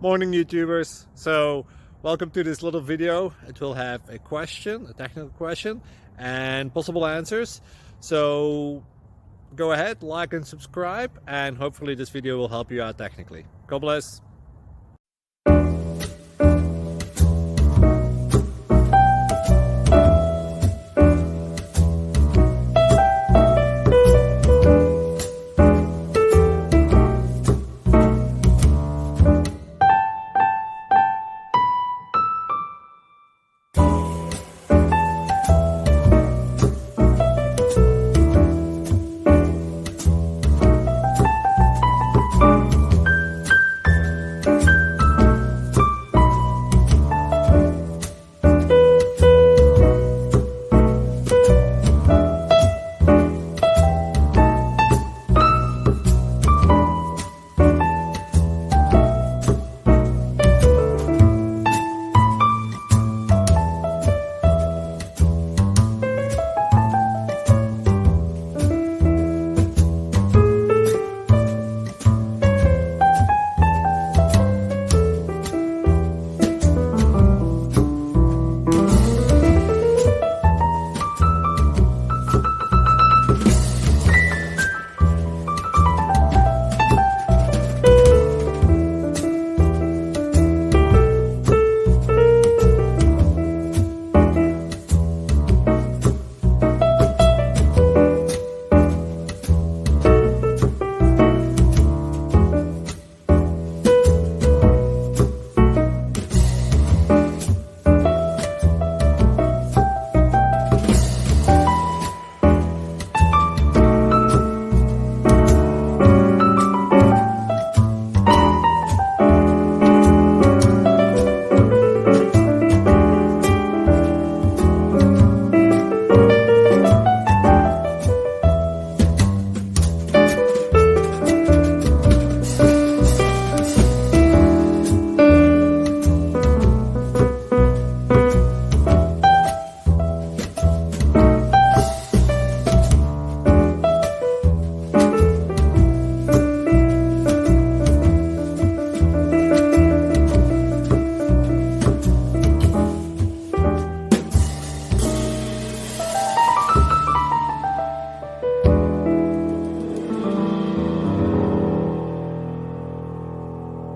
Morning YouTubers. So welcome to this little video. It will have a question, a technical question, and possible answers. So go ahead, like and subscribe, and hopefully this video will help you out technically. God bless.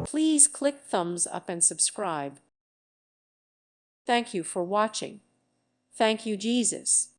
Please click thumbs up and subscribe. Thank you for watching. Thank you, Jesus.